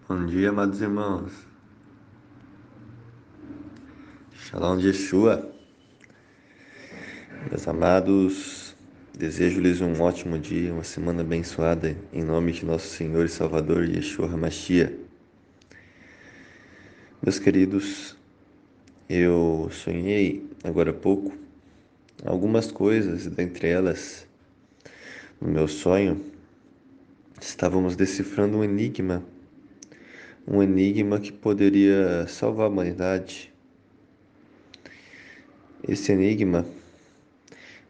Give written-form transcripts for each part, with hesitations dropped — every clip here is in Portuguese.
Bom dia, amados irmãos. Shalom de Yeshua. Meus amados, desejo-lhes um ótimo dia, uma semana abençoada, em nome de nosso Senhor e Salvador Yeshua HaMashiach. Meus queridos, eu sonhei agora há pouco algumas coisas, dentre elas, no meu sonho, estávamos decifrando um enigma que poderia salvar a humanidade. Esse enigma,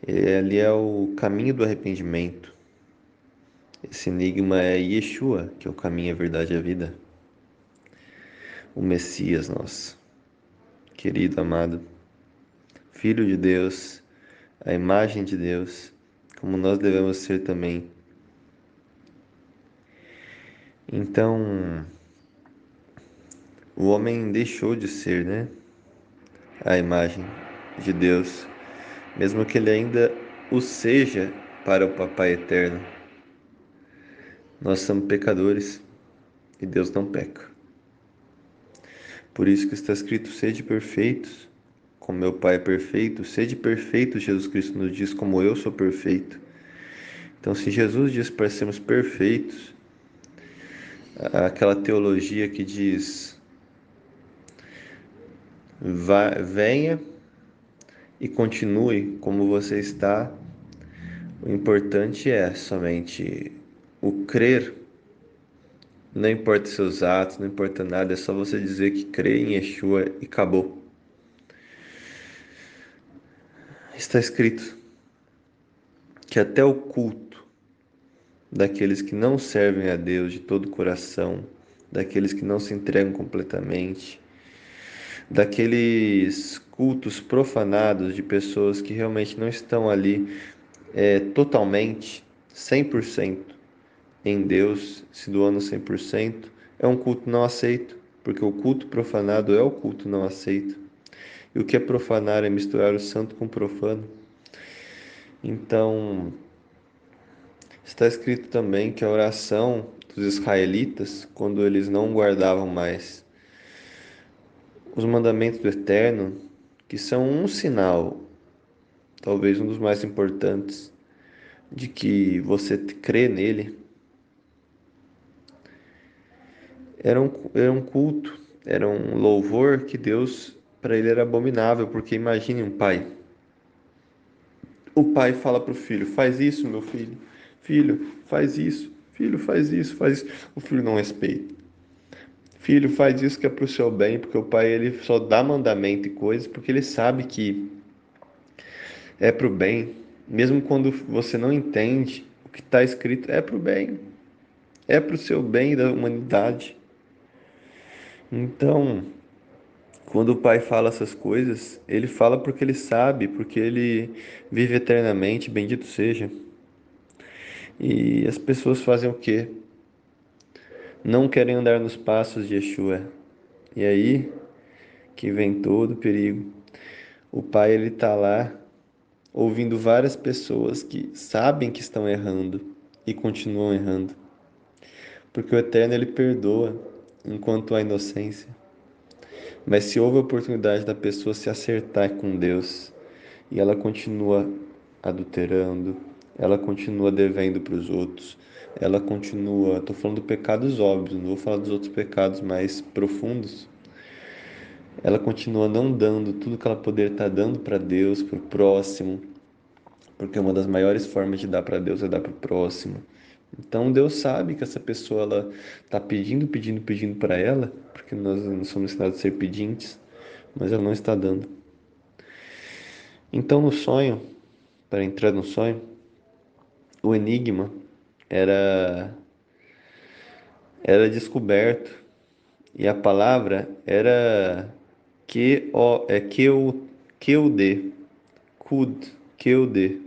ele é o caminho do arrependimento. Esse enigma é Yeshua, que é o caminho, a verdade e a vida. O Messias nosso, querido, amado, Filho de Deus, a imagem de Deus, como nós devemos ser também. Então, o homem deixou de ser, né, a imagem de Deus, mesmo que ele ainda o seja para o Papai Eterno. Nós somos pecadores e Deus não peca. Por isso que está escrito: sede perfeitos, como meu Pai é perfeito. Sede perfeito, Jesus Cristo nos diz, como eu sou perfeito. Então, se Jesus diz para sermos perfeitos, aquela teologia que diz: venha e continue como você está, o importante é somente o crer. Não importa seus atos, não importa nada, é só você dizer que crê em Yeshua e acabou. Está escrito que até o culto daqueles que não servem a Deus de todo o coração, daqueles que não se entregam completamente, daqueles cultos profanados de pessoas que realmente não estão ali totalmente, 100% em Deus, se doando 100%, é um culto não aceito, porque o culto profanado é o culto não aceito. E o que é profanar é misturar o santo com o profano. Então, está escrito também que a oração dos israelitas, quando eles não guardavam mais os mandamentos do Eterno, que são um sinal, talvez um dos mais importantes, de que você crê nele, era um culto, era um louvor que Deus, para ele, era abominável, porque imagine um pai. O pai fala para o filho: faz isso, meu filho. Filho, faz isso. Filho, faz isso, faz isso. O filho não respeita. Filho, faz isso que é para o seu bem, porque o pai ele só dá mandamento e coisas porque ele sabe que é para o bem. Mesmo quando você não entende o que está escrito, é para o bem. É para o seu bem da humanidade. Então, quando o pai fala essas coisas, ele fala porque ele sabe, porque ele vive eternamente, bendito seja. E as pessoas fazem o quê? Não querem andar nos passos de Yeshua. E aí que vem todo o perigo. O pai ele tá lá ouvindo várias pessoas que sabem que estão errando e continuam errando. Porque o Eterno ele perdoa enquanto há inocência. Mas se houve a oportunidade da pessoa se acertar com Deus e ela continua adulterando, ela continua devendo para os outros, ela continua, estou falando de pecados óbvios, não vou falar dos outros pecados mais profundos. Ela continua não dando tudo que ela poderia estar dando para Deus, para o próximo, porque uma das maiores formas de dar para Deus é dar para o próximo. Então Deus sabe que essa pessoa ela está pedindo, pedindo, pedindo para ela, porque nós não somos ensinados a ser pedintes, mas ela não está dando. Então no sonho, para entrar no sonho, o enigma era era descoberto e a palavra era QUD, Kud, QUD.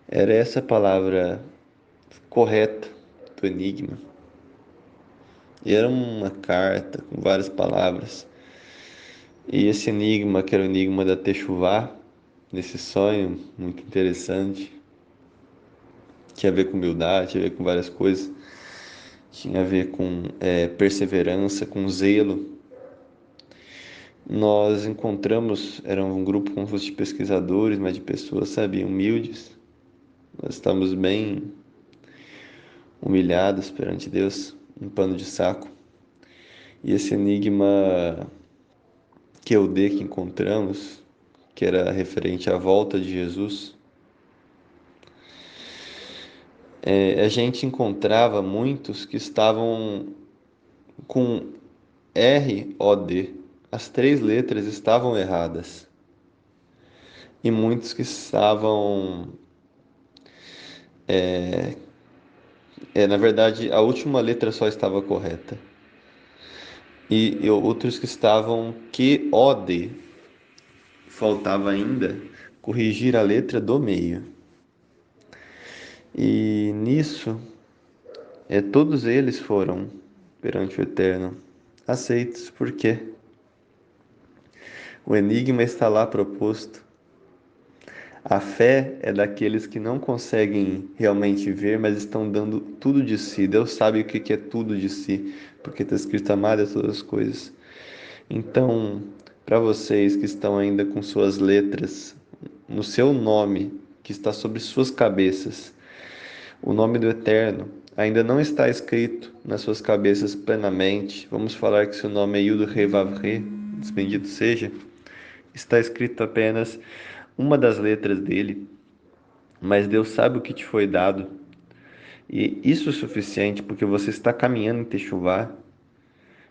Era essa a palavra correta do enigma. E era uma carta com várias palavras. E esse enigma, que era o enigma da Techuvá, nesse sonho muito interessante, tinha a ver com humildade, tinha a ver com várias coisas, tinha a ver com perseverança, com zelo. Nós encontramos, era um grupo como se fosse de pesquisadores, mas de pessoas, sabe, humildes. Nós estávamos bem humilhados perante Deus, um pano de saco. E esse enigma que eu dei que encontramos, que era referente à volta de Jesus, a gente encontrava muitos que estavam com ROD. As três letras estavam erradas. E muitos que estavam. Na verdade, a última letra só estava correta. E outros que estavam QOD. Faltava ainda corrigir a letra do meio. E nisso, todos eles foram perante o Eterno aceitos, porque o enigma está lá proposto. A fé é daqueles que não conseguem realmente ver, mas estão dando tudo de si. Deus sabe o que é tudo de si, porque está escrito amar a todas as coisas. Então, para vocês que estão ainda com suas letras no seu nome, que está sobre suas cabeças, o nome do Eterno ainda não está escrito nas suas cabeças plenamente. Vamos falar que seu nome é Yud He Vav He, bendito seja. Está escrito apenas uma das letras dele, mas Deus sabe o que te foi dado. E isso é suficiente porque você está caminhando em Techuvá.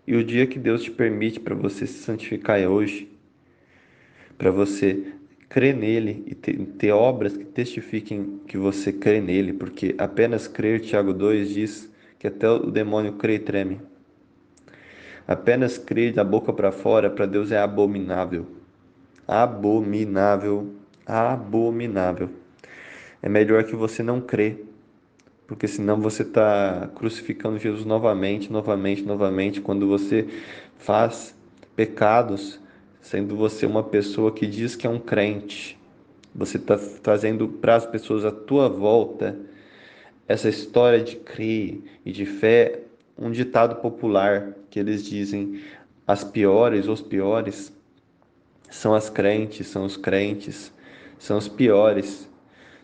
E o dia que Deus te permite para você se santificar é hoje, para você crer nele e ter obras que testifiquem que você crê nele, porque apenas crer, Tiago 2 diz que até o demônio crê e treme. Apenas crer da boca para fora para Deus é abominável. Abominável, abominável. É melhor que você não crê, porque senão você está crucificando Jesus novamente, novamente, novamente, quando você faz pecados, sendo você uma pessoa que diz que é um crente. Você está trazendo para as pessoas à tua volta essa história de crer e de fé, um ditado popular que eles dizem: as piores, os piores, são as crentes, são os crentes, são os piores.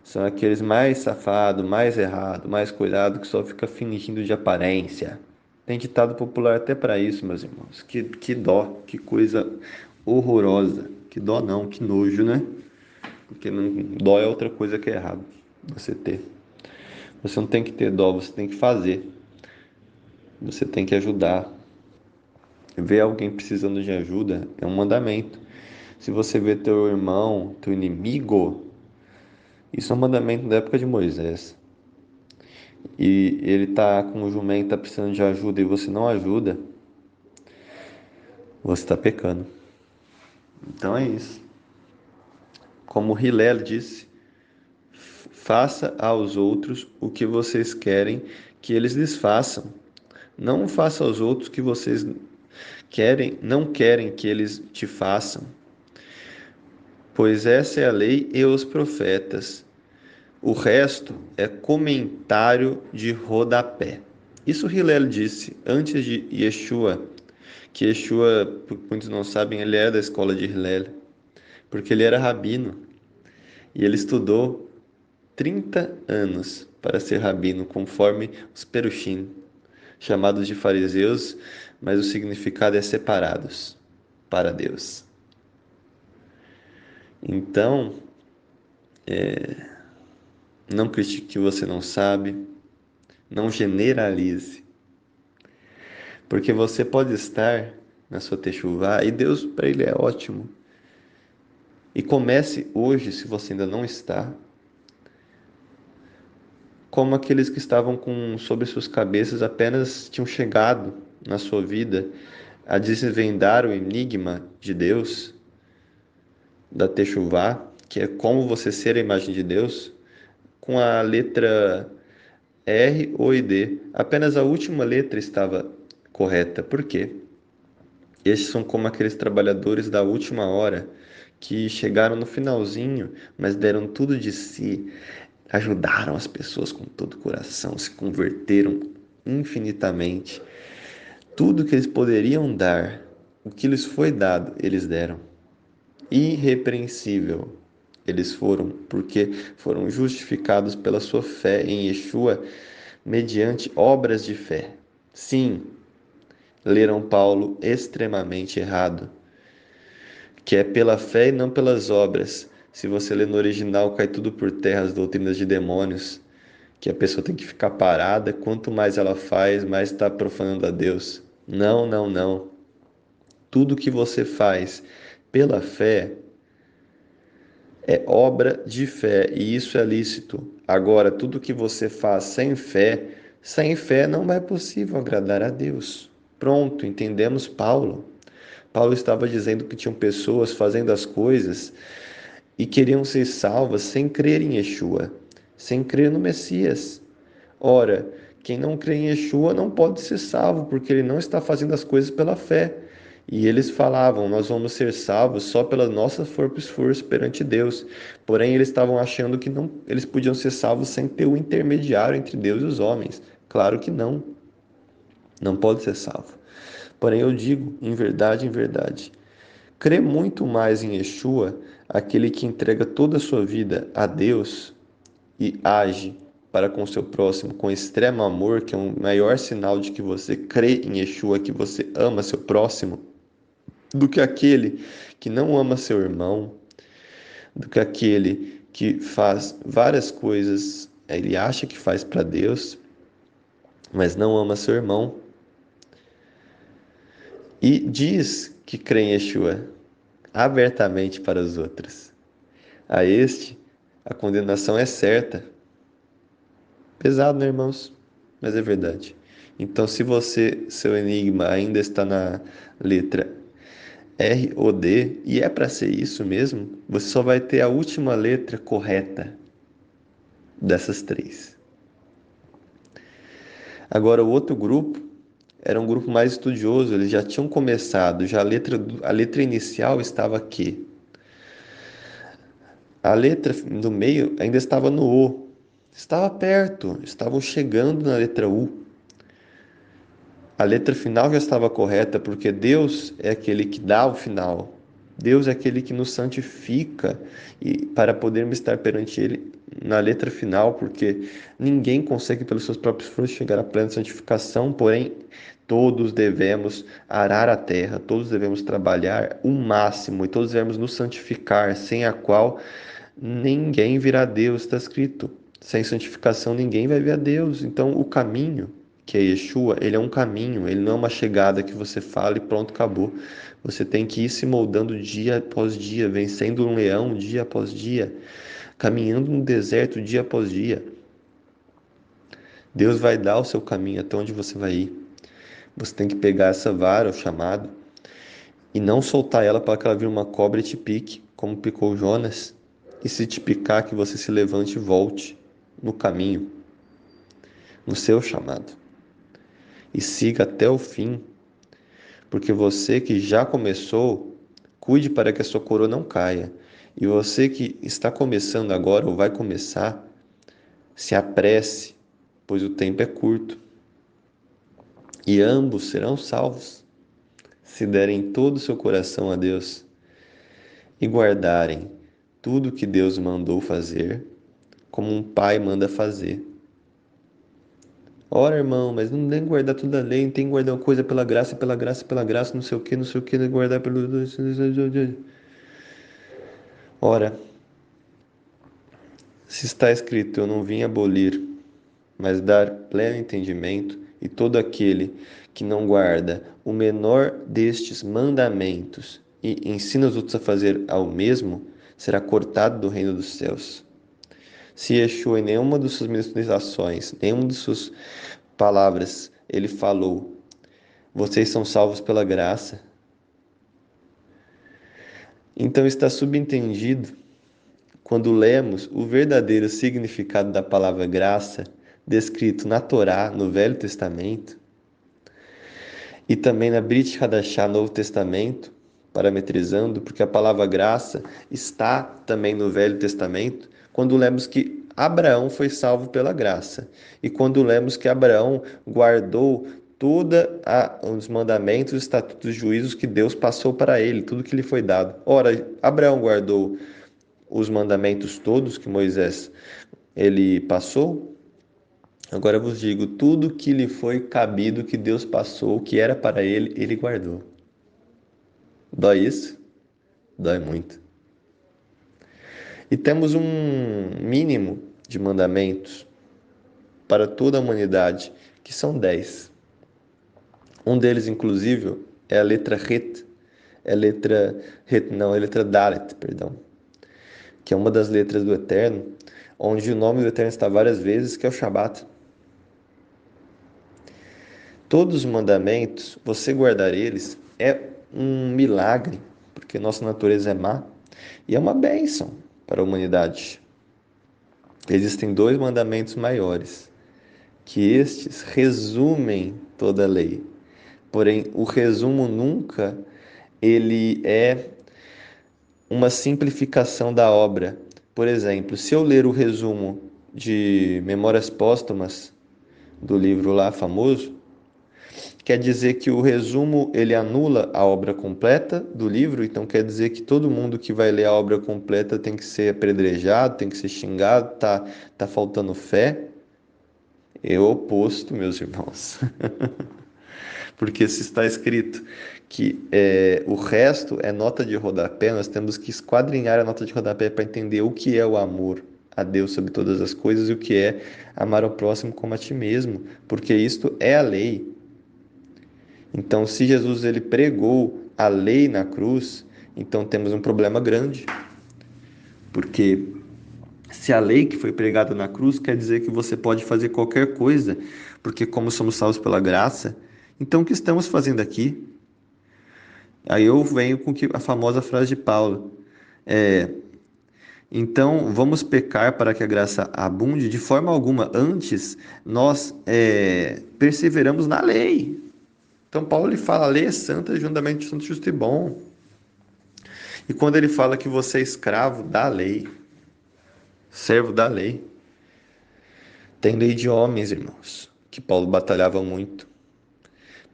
São aqueles mais safados, mais errados, mais cuidado, que só fica fingindo de aparência. Tem ditado popular até para isso, meus irmãos. Que dó, que coisa horrorosa. Que dó não, que nojo, né? Porque não, dó é outra coisa que é errado você ter. Você não tem que ter dó, você tem que fazer. Você tem que ajudar. Ver alguém precisando de ajuda é um mandamento. Se você vê teu irmão, teu inimigo, isso é um mandamento da época de Moisés. E ele tá com o jumento, tá precisando de ajuda e você não ajuda, você está pecando. Então é isso. Como Hillel disse, faça aos outros o que vocês querem que eles lhes façam. Não faça aos outros o que vocês não querem que eles te façam. Pois essa é a lei e os profetas. O resto é comentário de rodapé. Isso Hillel disse antes de Yeshua, que Yeshua, muitos não sabem, ele é da escola de Hillel, porque ele era rabino e ele estudou 30 anos para ser rabino, conforme os perushim, chamados de fariseus, mas o significado é separados para Deus. Então, não critique o que você não sabe, não generalize, porque você pode estar na sua techuvá e Deus para ele é ótimo. E comece hoje, se você ainda não está, como aqueles que estavam sobre suas cabeças apenas tinham chegado na sua vida a desvendar o enigma de Deus, da Techuvá, que é como você ser a imagem de Deus, com a letra R ou D. Apenas a última letra estava correta. Por quê? Estes são como aqueles trabalhadores da última hora que chegaram no finalzinho, mas deram tudo de si, ajudaram as pessoas com todo o coração, se converteram infinitamente. Tudo que eles poderiam dar, o que lhes foi dado, eles deram. Irrepreensível eles foram, porque foram justificados pela sua fé em Yeshua mediante obras de fé. Sim, leram Paulo extremamente errado, que é pela fé e não pelas obras. Se você ler no original, cai tudo por terra as doutrinas de demônios, que a pessoa tem que ficar parada, quanto mais ela faz, mais está profanando a Deus. Não, não, não. Tudo que você faz pela fé é obra de fé e isso é lícito. Agora, tudo que você faz sem fé não é possível agradar a Deus. Pronto, entendemos Paulo. Paulo estava dizendo que tinham pessoas fazendo as coisas e queriam ser salvas sem crer em Yeshua, sem crer no Messias. Ora, quem não crê em Yeshua não pode ser salvo, porque ele não está fazendo as coisas pela fé. E eles falavam, nós vamos ser salvos só pela nossa próprio esforço perante Deus. Porém, eles estavam achando que não, eles podiam ser salvos sem ter o intermediário entre Deus e os homens. Claro que não, não pode ser salvo. Porém, eu digo, em verdade, crê muito mais em Yeshua, aquele que entrega toda a sua vida a Deus e age para com o seu próximo com extremo amor, que é um maior sinal de que você crê em Yeshua, que você ama seu próximo, do que aquele que não ama seu irmão, do que aquele que faz várias coisas, ele acha que faz para Deus, mas não ama seu irmão e diz que crê em Yeshua abertamente para os outros. A este, a condenação é certa. Pesado, né, irmãos? Mas é verdade. Então, se seu enigma ainda está na letra R ou D, e é para ser isso mesmo, você só vai ter a última letra correta dessas três. Agora, o outro grupo era um grupo mais estudioso, eles já tinham começado, já a letra inicial estava aqui. A letra do meio ainda estava no O. Estava perto, estavam chegando na letra U. A letra final já estava correta, porque Deus é aquele que dá o final. Deus é aquele que nos santifica e para podermos estar perante Ele na letra final, porque ninguém consegue pelos seus próprios esforços chegar à plena santificação, porém todos devemos arar a terra, todos devemos trabalhar o máximo e todos devemos nos santificar, sem a qual ninguém virá a Deus, está escrito. Sem santificação ninguém vai ver a Deus. Então o caminho que é Yeshua, ele é um caminho, ele não é uma chegada que você fala e pronto, acabou. Você tem que ir se moldando dia após dia, vencendo um leão dia após dia, caminhando no deserto dia após dia. Deus vai dar o seu caminho até onde você vai ir. Você tem que pegar essa vara, o chamado, e não soltar ela para que ela vire uma cobra e te pique, como picou Jonas. E se te picar, que você se levante e volte no caminho, no seu chamado. E siga até o fim, porque você que já começou, cuide para que a sua coroa não caia. E você que está começando agora ou vai começar, se apresse, pois o tempo é curto. E ambos serão salvos, se derem todo o seu coração a Deus e guardarem tudo que Deus mandou fazer, como um pai manda fazer. Ora, irmão, mas não tem que guardar toda a lei, tem que guardar uma coisa pela graça, pela graça, pela graça, não sei o que, guardar pelo... Ora, se está escrito, eu não vim abolir, mas dar pleno entendimento, e todo aquele que não guarda o menor destes mandamentos e ensina os outros a fazer ao mesmo, será cortado do reino dos céus. Se Yeshua em nenhuma das suas ministrações, nenhuma das suas palavras, ele falou, vocês são salvos pela graça. Então está subentendido, quando lemos o verdadeiro significado da palavra graça, descrito na Torá, no Velho Testamento, e também na Brit Hadashah, Novo Testamento, parametrizando, porque a palavra graça está também no Velho Testamento, quando lemos que Abraão foi salvo pela graça. E quando lemos que Abraão guardou todos os mandamentos, os estatutos, os juízos que Deus passou para ele, tudo que lhe foi dado. Ora, Abraão guardou os mandamentos todos que Moisés ele passou. Agora eu vos digo, tudo que lhe foi cabido, que Deus passou, que era para ele, ele guardou. Dói isso? Dói muito. E temos um mínimo de mandamentos para toda a humanidade, que são 10. Um deles, inclusive, é a letra Het, é a letra Het, não, é a letra Dalet, perdão, que é uma das letras do Eterno, onde o nome do Eterno está várias vezes, que é o Shabat. Todos os mandamentos, você guardar eles, é um milagre, porque nossa natureza é má, e é uma bênção para a humanidade. Existem 2 mandamentos maiores, que estes resumem toda a lei. Porém, o resumo nunca ele é uma simplificação da obra. Por exemplo, se eu ler o resumo de Memórias Póstumas do livro lá famoso, quer dizer que o resumo ele anula a obra completa do livro, então quer dizer que todo mundo que vai ler a obra completa tem que ser apedrejado, tem que ser xingado, tá faltando fé. É o oposto, meus irmãos. Porque se está escrito que o resto é nota de rodapé, nós temos que esquadrinhar a nota de rodapé para entender o que é o amor a Deus sobre todas as coisas e o que é amar ao próximo como a ti mesmo, porque isto é a lei. Então, se Jesus ele pregou a lei na cruz, então temos um problema grande, porque se a lei que foi pregada na cruz quer dizer que você pode fazer qualquer coisa, porque como somos salvos pela graça, então o que estamos fazendo aqui? Aí eu venho com a famosa frase de Paulo. Então, vamos pecar para que a graça abunde? De forma alguma. Antes, nós perseveramos na lei. Então, Paulo ele fala, a lei é santa, juntamente santo, justo e bom. E quando ele fala que você é escravo da lei, servo da lei, tem lei de homens, irmãos, que Paulo batalhava muito.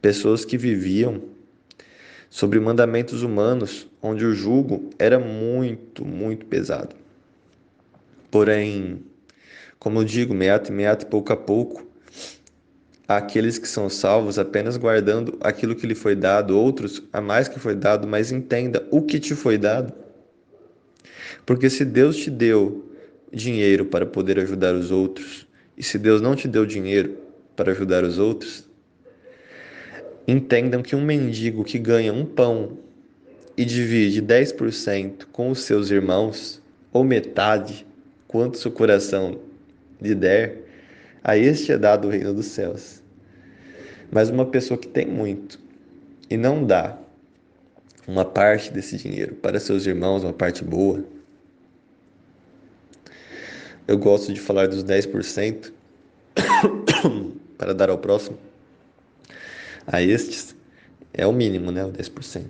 Pessoas que viviam sobre mandamentos humanos, onde o jugo era muito, muito pesado. Porém, como eu digo, meato e meato, pouco a pouco, há aqueles que são salvos apenas guardando aquilo que lhe foi dado, outros a mais que foi dado, mas entenda o que te foi dado. Porque se Deus te deu dinheiro para poder ajudar os outros, e se Deus não te deu dinheiro para ajudar os outros, entendam que um mendigo que ganha um pão e divide 10% com os seus irmãos, ou metade, quanto seu coração lhe der, a este é dado o reino dos céus. Mas uma pessoa que tem muito e não dá uma parte desse dinheiro para seus irmãos, uma parte boa, eu gosto de falar dos 10% para dar ao próximo, a estes, é o mínimo, né? O 10%.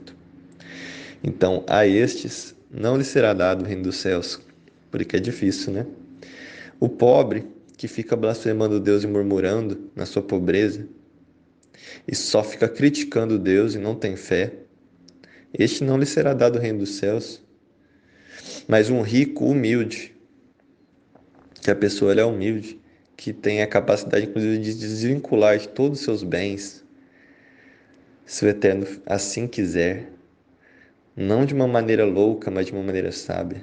Então, a estes não lhe será dado o reino dos céus, porque é difícil, né? O pobre que fica blasfemando Deus e murmurando na sua pobreza e só fica criticando Deus e não tem fé, este não lhe será dado o reino dos céus. Mas um rico humilde, que a pessoa é humilde, que tem a capacidade, inclusive, de desvincular de todos os seus bens, se o Eterno assim quiser, não de uma maneira louca, mas de uma maneira sábia.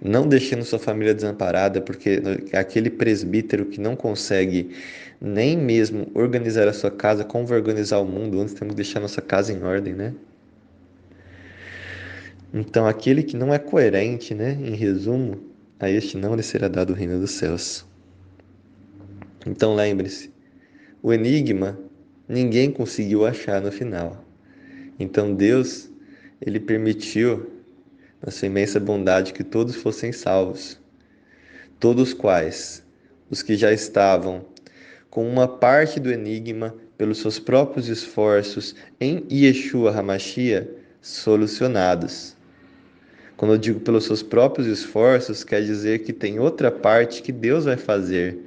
Não deixando sua família desamparada, porque aquele presbítero que não consegue nem mesmo organizar a sua casa, como vai organizar o mundo? Antes temos que deixar nossa casa em ordem, né? Então, aquele que não é coerente, né? Em resumo, a este não lhe será dado o reino dos céus. Então, lembre-se, o enigma ninguém conseguiu achar no final. Então, Deus, ele permitiu, na sua imensa bondade, que todos fossem salvos. Todos quais? Os que já estavam com uma parte do enigma, pelos seus próprios esforços, em Yeshua HaMashiach, solucionados. Quando eu digo pelos seus próprios esforços, quer dizer que tem outra parte que Deus vai fazer.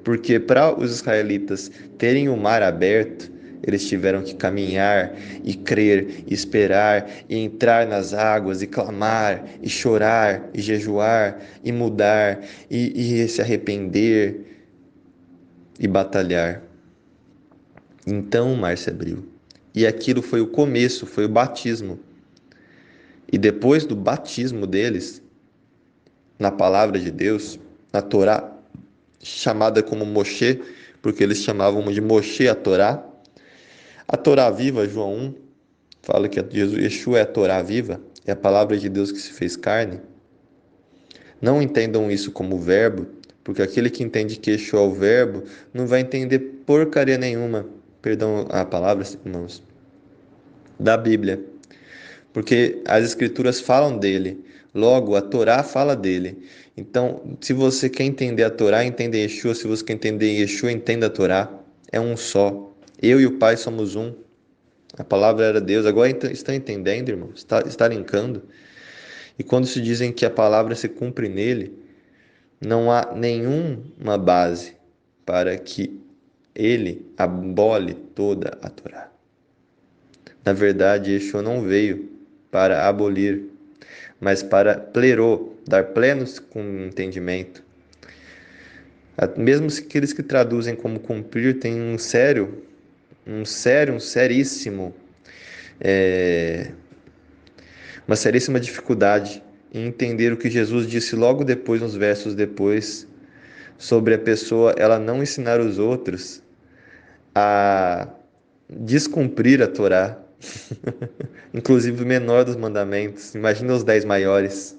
Porque para os israelitas terem o mar aberto, eles tiveram que caminhar e crer, e esperar, e entrar nas águas, e clamar, e chorar, e jejuar, e mudar, e se arrepender, e batalhar. Então o mar se abriu. E aquilo foi o começo, foi o batismo. E depois do batismo deles, na palavra de Deus, na Torá, chamada como Moshe, porque eles chamavam de Moshe a Torá viva, João 1, fala que Jesus, Yeshua é a Torá viva, é a palavra de Deus que se fez carne. Não entendam isso como verbo, porque aquele que entende que Yeshua é o verbo, não vai entender porcaria nenhuma, perdão a palavra, irmãos, da Bíblia. Porque as escrituras falam dele, logo a Torá fala dele. Então, se você quer entender a Torá, entenda Yeshua. Se você quer entender Yeshua, entenda a Torá. É um só. Eu e o Pai somos um. A palavra era Deus. Agora está entendendo, irmão? Está linkando? E quando se dizem que a palavra se cumpre nele, não há nenhuma base para que ele abole toda a Torá. Na verdade, Yeshua não veio para abolir, mas para plerô, dar plenos com entendimento. Mesmo aqueles que traduzem como cumprir têm um seríssimo, uma seríssima dificuldade em entender o que Jesus disse logo depois, nos versos depois, sobre a pessoa ela não ensinar os outros a descumprir a Torá, inclusive o menor dos mandamentos. Imagina os 10 maiores.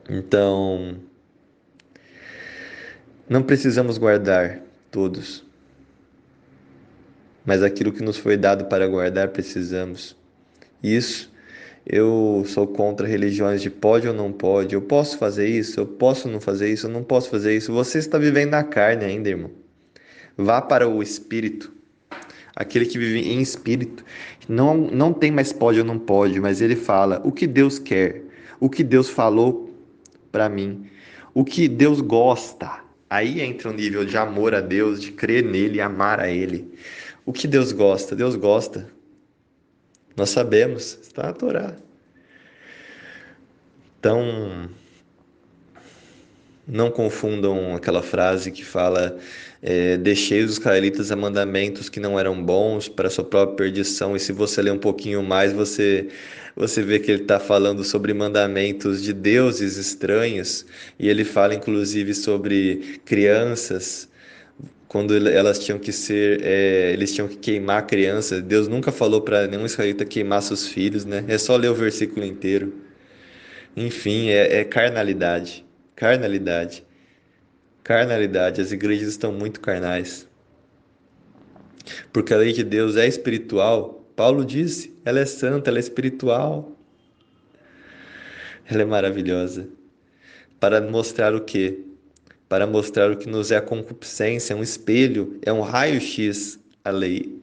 Então, não precisamos guardar todos, mas aquilo que nos foi dado para guardar precisamos. Isso, eu sou contra religiões de pode ou não pode. Eu posso fazer isso, eu posso não fazer isso, eu não posso fazer isso. Você está vivendo na carne ainda, irmão. Vá para o espírito. Aquele que vive em espírito não tem mais pode ou não pode, mas ele fala o que Deus quer, o que Deus falou para mim, o que Deus gosta. Aí entra um nível de amor a Deus, de crer nele, amar a ele. O que Deus gosta? Deus gosta. Nós sabemos, está na Torá. Então, não confundam aquela frase que fala deixei os israelitas a mandamentos que não eram bons para sua própria perdição. E se você ler um pouquinho mais, você vê que ele está falando sobre mandamentos de deuses estranhos. E ele fala inclusive sobre crianças, quando elas tinham que ser, eles tinham que queimar a criança. Deus nunca falou para nenhum israelita queimar seus filhos, né? É só ler o versículo inteiro. Enfim, é carnalidade. Carnalidade. Carnalidade. As igrejas estão muito carnais. Porque a lei de Deus é espiritual. Paulo disse, ela é santa, ela é espiritual. Ela é maravilhosa. Para mostrar o quê? Para mostrar o que nos é a concupiscência, é um espelho, é um raio-x a lei.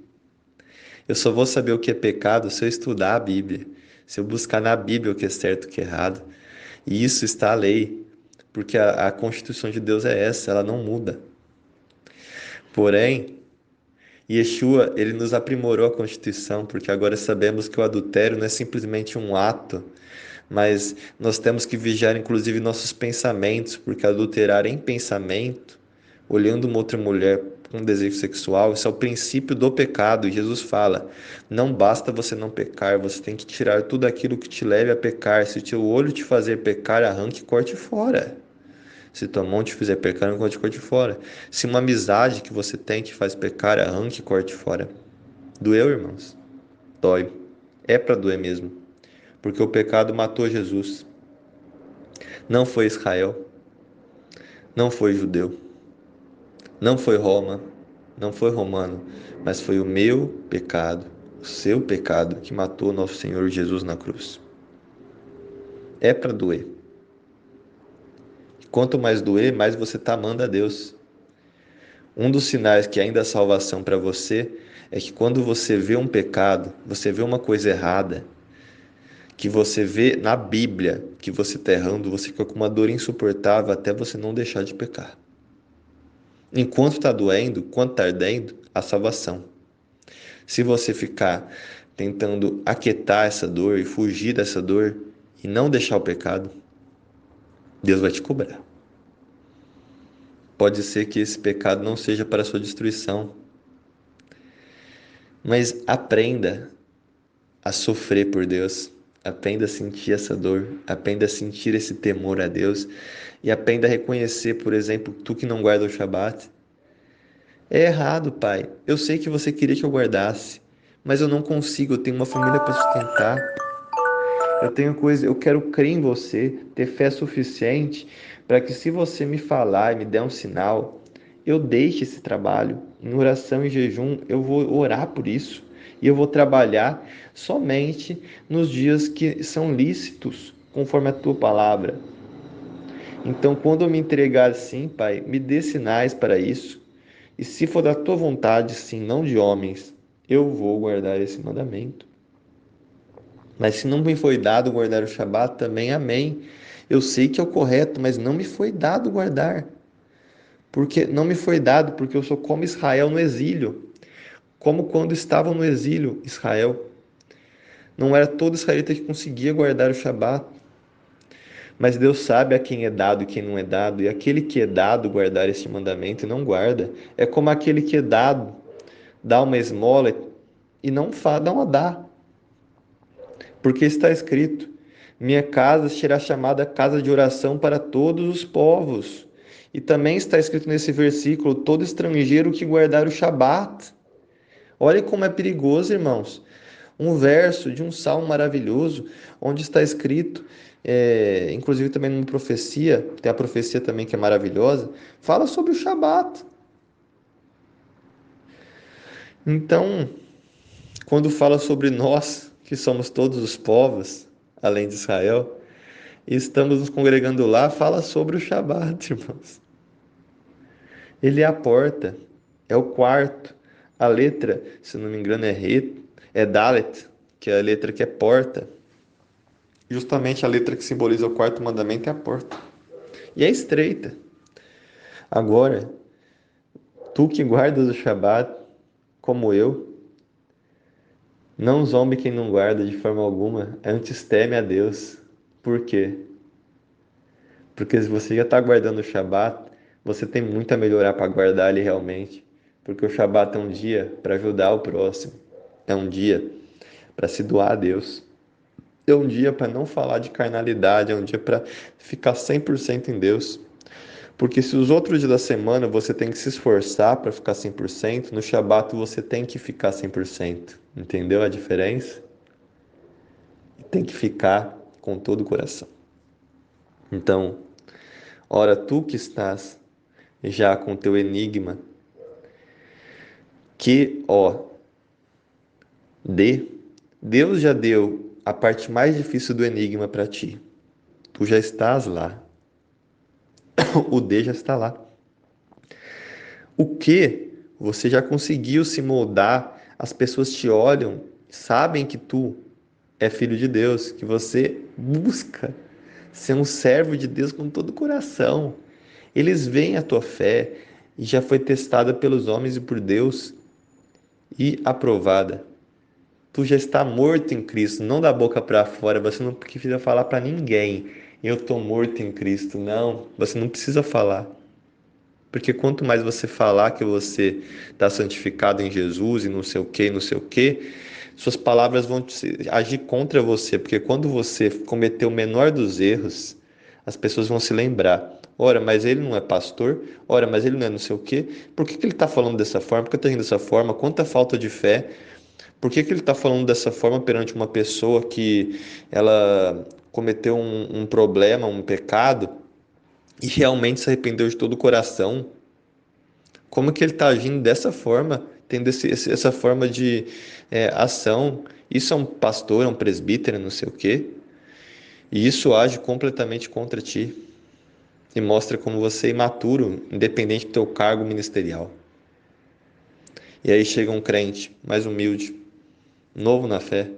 Eu só vou saber o que é pecado se eu estudar a Bíblia, se eu buscar na Bíblia o que é certo e o que é errado. E isso está a lei, porque a Constituição de Deus é essa, ela não muda. Porém, Yeshua, ele nos aprimorou a Constituição, porque agora sabemos que o adultério não é simplesmente um ato, mas nós temos que vigiar inclusive nossos pensamentos, porque adulterar em pensamento, olhando uma outra mulher com desejo sexual, isso é o princípio do pecado. E Jesus fala, não basta você não pecar, você tem que tirar tudo aquilo que te leve a pecar. Se o teu olho te fazer pecar, arranque e corte fora. Se tua mão te fizer pecar, arranque e corte fora. Se uma amizade que você tem te faz pecar, arranque e corte fora. Doeu, irmãos? Dói. É para doer mesmo. Porque o pecado matou Jesus. Não foi Israel. Não foi judeu. Não foi Roma. Não foi romano. Mas foi o meu pecado, o seu pecado, que matou nosso Senhor Jesus na cruz. É para doer. Quanto mais doer, mais você está amando a Deus. Um dos sinais que ainda há salvação para você é que quando você vê um pecado, você vê uma coisa errada, que você vê na Bíblia que você está errando, você fica com uma dor insuportável até você não deixar de pecar. Enquanto está doendo, quando está ardendo, a salvação. Se você ficar tentando aquietar essa dor e fugir dessa dor e não deixar o pecado, Deus vai te cobrar. Pode ser que esse pecado não seja para a sua destruição, mas aprenda a sofrer por Deus. Aprenda a sentir essa dor, aprenda a sentir esse temor a Deus e aprenda a reconhecer, por exemplo, tu que não guarda o Shabat. É errado, pai. Eu sei que você queria que eu guardasse, mas eu não consigo, eu tenho uma família para sustentar. Eu tenho coisa, eu quero crer em você, ter fé suficiente para que se você me falar e me der um sinal, eu deixe esse trabalho. Em oração e jejum, eu vou orar por isso. E eu vou trabalhar somente nos dias que são lícitos, conforme a tua palavra. Então, quando eu me entregar assim, Pai, me dê sinais para isso. E se for da tua vontade, sim, não de homens, eu vou guardar esse mandamento. Mas se não me foi dado guardar o Shabat, também amém. Eu sei que é o correto, mas não me foi dado guardar. Porque não me foi dado, porque eu sou como Israel no exílio. Como quando estavam no exílio, Israel. Não era todo israelita que conseguia guardar o Shabat. Mas Deus sabe a quem é dado e quem não é dado. E aquele que é dado guardar este mandamento e não guarda, é como aquele que é dado, dá uma esmola e não a dá. Porque está escrito: minha casa será chamada casa de oração para todos os povos. E também está escrito nesse versículo: todo estrangeiro que guardar o Shabat. Olha como é perigoso, irmãos. Um verso de um salmo maravilhoso, onde está escrito, inclusive também numa profecia, tem a profecia também que é maravilhosa, fala sobre o Shabat. Então, quando fala sobre nós, que somos todos os povos, além de Israel, e estamos nos congregando lá, fala sobre o Shabat, irmãos. Ele é a porta, é o quarto. A letra, se não me engano, é Dalet, que é a letra que é porta. Justamente a letra que simboliza o quarto mandamento é a porta. E é estreita. Agora, tu que guardas o Shabat, como eu, não zombe quem não guarda de forma alguma, antes teme a Deus. Por quê? Porque se você já está guardando o Shabat, você tem muito a melhorar para guardar ele realmente. Porque o Shabat é um dia para ajudar o próximo. É um dia para se doar a Deus. É um dia para não falar de carnalidade. É um dia para ficar 100% em Deus. Porque se os outros dias da semana você tem que se esforçar para ficar 100%, no Shabat você tem que ficar 100%. Entendeu a diferença? E tem que ficar com todo o coração. Então, ora tu que estás já com teu enigma, que, ó, Deus já deu a parte mais difícil do enigma para ti. Tu já estás lá. O D já está lá. O que você já conseguiu se moldar, as pessoas te olham, sabem que tu é filho de Deus, que você busca ser um servo de Deus com todo o coração. Eles veem a tua fé e já foi testada pelos homens e por Deus e aprovada. Tu já está morto em Cristo, não da boca para fora. Você não precisa falar para ninguém: eu estou morto em Cristo. Não, você não precisa falar. Porque quanto mais você falar que você está santificado em Jesus e não sei o que, não sei o que, suas palavras vão agir contra você. Porque quando você cometer o menor dos erros, as pessoas vão se lembrar. Ora, mas ele não é pastor. Ora, mas ele não é não sei o quê. Por que ele está falando dessa forma? Por que está agindo dessa forma? Quanta falta de fé. Por que ele está falando dessa forma perante uma pessoa que ela cometeu um problema, um pecado e realmente se arrependeu de todo o coração? Como que ele está agindo dessa forma, tendo essa forma de ação? Isso é um pastor, é um presbítero, não sei o quê. E isso age completamente contra ti e mostra como você é imaturo, independente do teu cargo ministerial. E aí chega um crente mais humilde, novo na fé,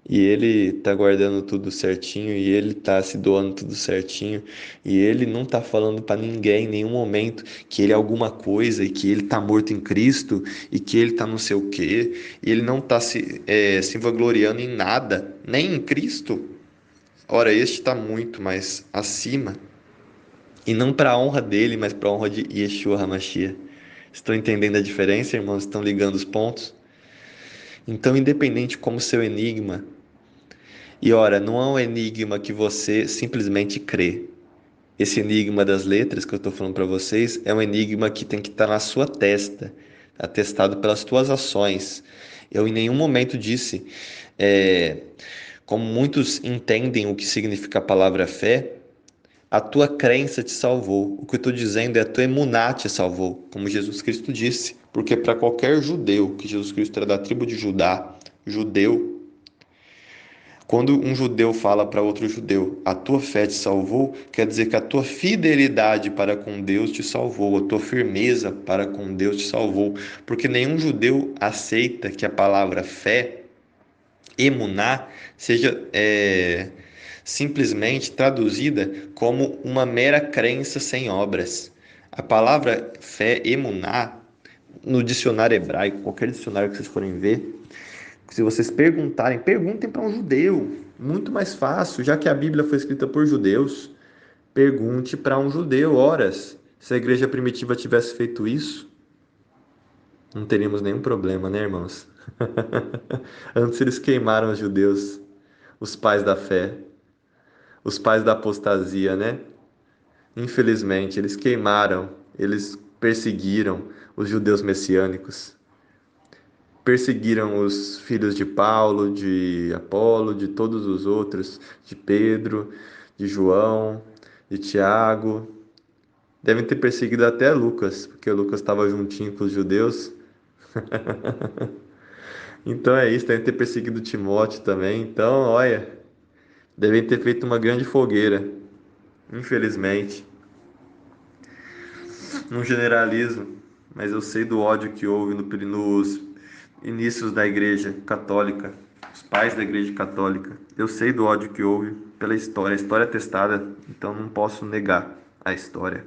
E ele tá guardando tudo certinho, e ele tá se doando tudo certinho, e ele não tá falando pra ninguém em nenhum momento que ele é alguma coisa, e que ele tá morto em Cristo, e que ele tá não sei o quê, e ele não tá se vangloriando em nada, nem em Cristo. Ora, este está muito mais acima, e não para a honra dele, mas para a honra de Yeshua HaMashiach. Estão entendendo a diferença, irmãos? Estão ligando os pontos? Então, independente como seu enigma, e ora, não é um enigma que você simplesmente crê. Esse enigma das letras que eu estou falando para vocês é um enigma que tem que estar na sua testa, atestado pelas tuas ações. Eu em nenhum momento disse, como muitos entendem o que significa a palavra fé, a tua crença te salvou. O que eu estou dizendo é a tua emuná te salvou, como Jesus Cristo disse. Porque para qualquer judeu, que Jesus Cristo era da tribo de Judá, judeu, quando um judeu fala para outro judeu, a tua fé te salvou, quer dizer que a tua fidelidade para com Deus te salvou, a tua firmeza para com Deus te salvou. Porque nenhum judeu aceita que a palavra fé, emuná, seja simplesmente traduzida como uma mera crença sem obras. A palavra fé, emuná, no dicionário hebraico, qualquer dicionário que vocês forem ver, se vocês perguntarem, perguntem para um judeu. Muito mais fácil, já que a Bíblia foi escrita por judeus. Pergunte para um judeu. Horas, se a igreja primitiva tivesse feito isso, não teríamos nenhum problema, né, irmãos? Antes eles queimaram os judeus, os pais da fé, os pais da apostasia, né? Infelizmente, eles queimaram, eles perseguiram os judeus messiânicos, perseguiram os filhos de Paulo, de Apolo, de todos os outros, de Pedro, de João, de Tiago. Devem ter perseguido até Lucas, porque Lucas estava juntinho com os judeus. Então é isso, devem ter perseguido Timóteo também. Então, olha, devem ter feito uma grande fogueira, infelizmente. Não generalizo, mas eu sei do ódio que houve nos inícios da Igreja Católica, os pais da Igreja Católica. Eu sei do ódio que houve pela história, a história é testada, então não posso negar a história.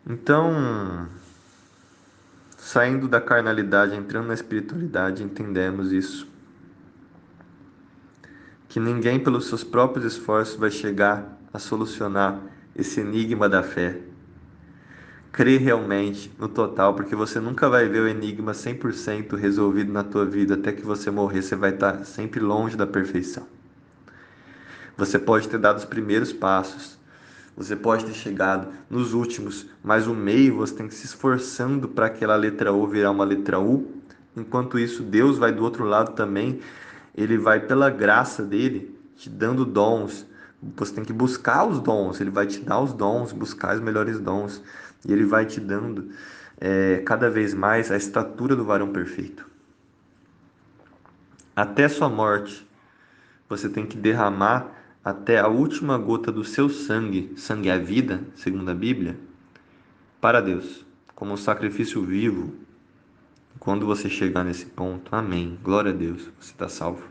Então, saindo da carnalidade, entrando na espiritualidade, entendemos isso. Que ninguém, pelos seus próprios esforços, vai chegar a solucionar esse enigma da fé. Crê realmente no total, porque você nunca vai ver o enigma 100% resolvido na tua vida. Até que você morrer, você vai estar sempre longe da perfeição. Você pode ter dado os primeiros passos, você pode ter chegado nos últimos, mas o meio você tem que se esforçando para aquela letra O virar uma letra U. Enquanto isso, Deus vai do outro lado também. Ele vai, pela graça dele, te dando dons. Você tem que buscar os dons. Ele vai te dar os dons, buscar os melhores dons. E ele vai te dando cada vez mais a estatura do varão perfeito. Até sua morte, você tem que derramar até a última gota do seu sangue. Sangue é a vida, segundo a Bíblia, para Deus, como um sacrifício vivo. Quando você chegar nesse ponto, amém. Glória a Deus, você está salvo.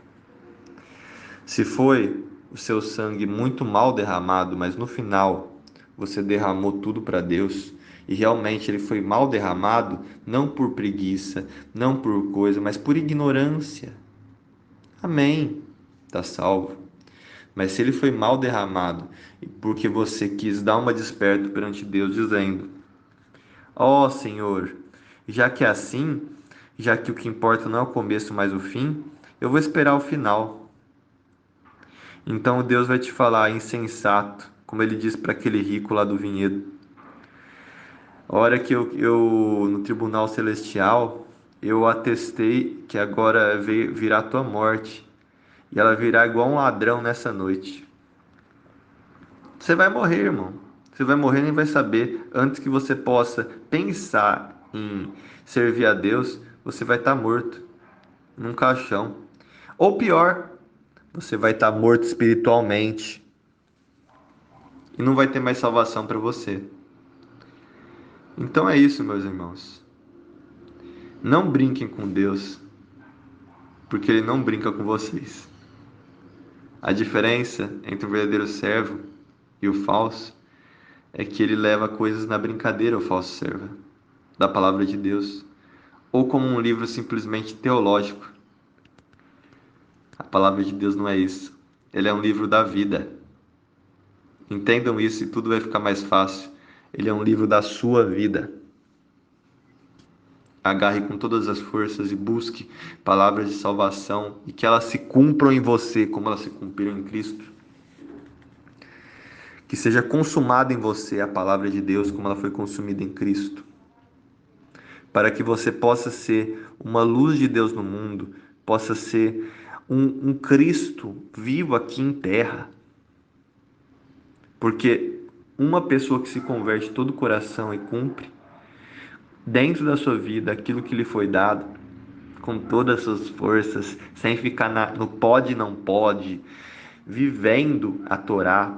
Se foi o seu sangue muito mal derramado, mas no final você derramou tudo para Deus, e realmente ele foi mal derramado, não por preguiça, não por coisa, mas por ignorância. Amém. Está salvo. Mas se ele foi mal derramado, porque você quis dar uma desperto perante Deus, dizendo: ó Senhor, já que é assim, já que o que importa não é o começo, mas o fim, eu vou esperar o final. Então Deus vai te falar, insensato, como ele disse para aquele rico lá do vinhedo. A hora que eu no tribunal celestial, eu atestei que agora virá a tua morte, e ela virá igual um ladrão nessa noite. Você vai morrer, irmão. Você vai morrer e nem vai saber. Antes que você possa pensar em servir a Deus, você vai estar morto num caixão. Ou pior, você vai estar morto espiritualmente e não vai ter mais salvação para você. Então é isso, meus irmãos. Não brinquem com Deus. porque ele não brinca com vocês. A diferença entre o verdadeiro servo e o falso é que ele leva coisas na brincadeira, o falso servo, da palavra de Deus, ou como um livro simplesmente teológico. A palavra de Deus não é isso. Ele é um livro da vida. Entendam isso e tudo vai ficar mais fácil. Ele é um livro da sua vida. Agarre com todas as forças e busque palavras de salvação e que elas se cumpram em você como elas se cumpriram em Cristo. Que seja consumada em você a palavra de Deus como ela foi consumida em Cristo. Para que você possa ser uma luz de Deus no mundo, possa ser um Cristo vivo aqui em terra. Porque uma pessoa que se converte de todo o coração e cumpre dentro da sua vida aquilo que lhe foi dado, com todas as suas forças, sem ficar no pode e não pode, vivendo a Torá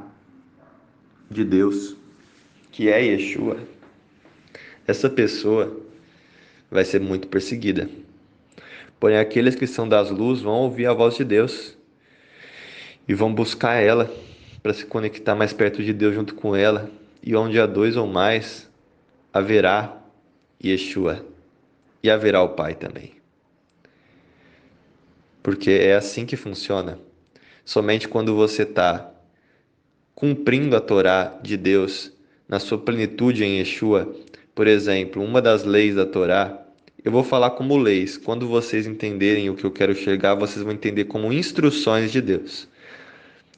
de Deus, que é Yeshua, essa pessoa vai ser muito perseguida. Porém, aqueles que são das luzes vão ouvir a voz de Deus e vão buscar ela para se conectar mais perto de Deus junto com ela. E onde há dois ou mais, haverá Yeshua e haverá o Pai também. Porque é assim que funciona. Somente quando você está cumprindo a Torá de Deus na sua plenitude em Yeshua, por exemplo, uma das leis da Torá, eu vou falar como leis. Quando vocês entenderem o que eu quero chegar, vocês vão entender como instruções de Deus.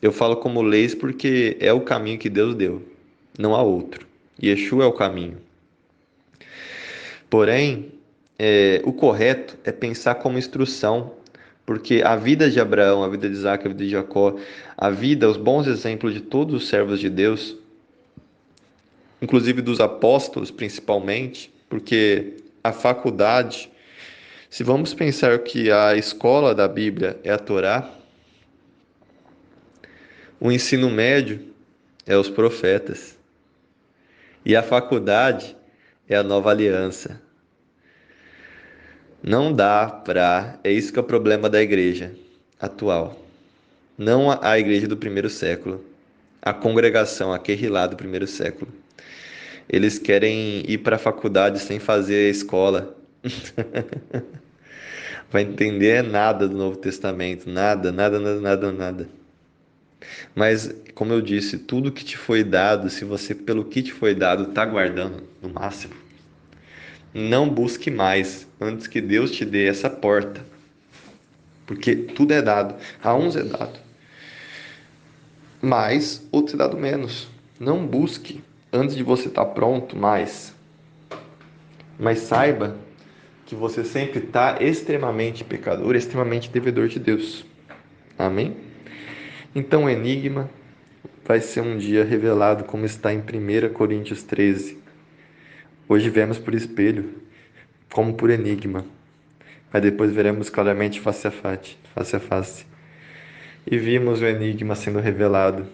Eu falo como leis porque é o caminho que Deus deu, não há outro. Yeshua é o caminho. Porém, o correto é pensar como instrução, porque a vida de Abraão, a vida de Isaac, a vida de Jacó, a vida, os bons exemplos de todos os servos de Deus, inclusive dos apóstolos principalmente, porque a faculdade, se vamos pensar que a escola da Bíblia é a Torá, o ensino médio é os profetas e a faculdade é a nova aliança. Não dá para. É isso que é o problema da igreja atual. Não a igreja do primeiro século. A congregação, a Querrilá do primeiro século. Eles querem ir para a faculdade sem fazer a escola. Vai entender nada do Novo Testamento. Nada, nada, nada, nada, nada. Mas, como eu disse, tudo que te foi dado, se você, pelo que te foi dado, está guardando no máximo, não busque mais antes que Deus te dê essa porta. Porque tudo é dado. A uns é dado, mas outros é dado menos. Não busque antes de você estar pronto mais. Mas saiba que você sempre está extremamente pecador, extremamente devedor de Deus. Amém? Então o enigma vai ser um dia revelado como está em 1 Coríntios 13. Hoje vemos por espelho, como por enigma, mas depois veremos claramente face a face, face a face. E vimos o enigma sendo revelado,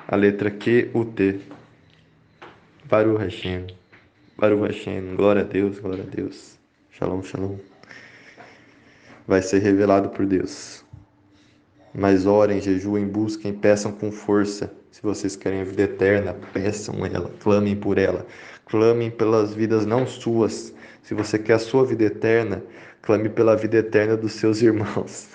a letra Q, U, T. Baruch Hashem, Baruch Hashem, glória a Deus, glória a Deus. Shalom, shalom. Vai ser revelado por Deus. Mas orem, jejuem, busquem, peçam com força. Se vocês querem a vida eterna, peçam ela, clamem por ela. Clamem pelas vidas não suas. Se você quer a sua vida eterna, clame pela vida eterna dos seus irmãos.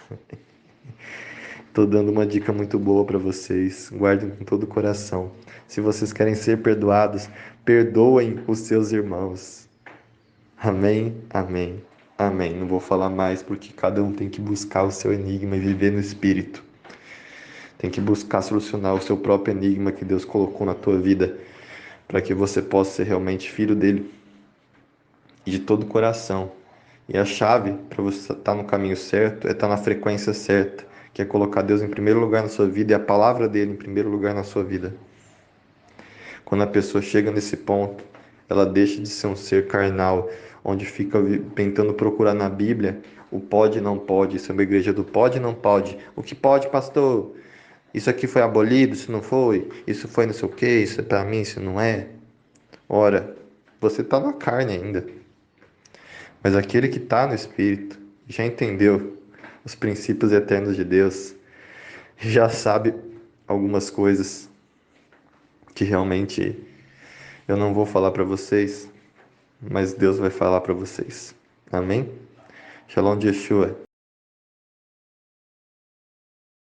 Estou dando uma dica muito boa para vocês. Guardem com todo o coração. Se vocês querem ser perdoados, perdoem os seus irmãos. Amém, amém, amém. Não vou falar mais porque cada um tem que buscar o seu enigma e viver no Espírito. Tem que buscar solucionar o seu próprio enigma que Deus colocou na tua vida para que você possa ser realmente filho dele e de todo o coração. E a chave para você estar no caminho certo é estar na frequência certa, que é colocar Deus em primeiro lugar na sua vida e a palavra dele em primeiro lugar na sua vida. Quando a pessoa chega nesse ponto, ela deixa de ser um ser carnal, onde fica tentando procurar na Bíblia o pode e não pode. Isso é uma igreja do pode e não pode. O que pode, pastor? Isso aqui foi abolido, isso não foi? Isso foi não sei o que, isso é para mim, isso não é? Ora, você está na carne ainda. Mas aquele que está no Espírito já entendeu os princípios eternos de Deus, já sabe algumas coisas que realmente eu não vou falar para vocês, mas Deus vai falar para vocês. Amém? Shalom de Yeshua.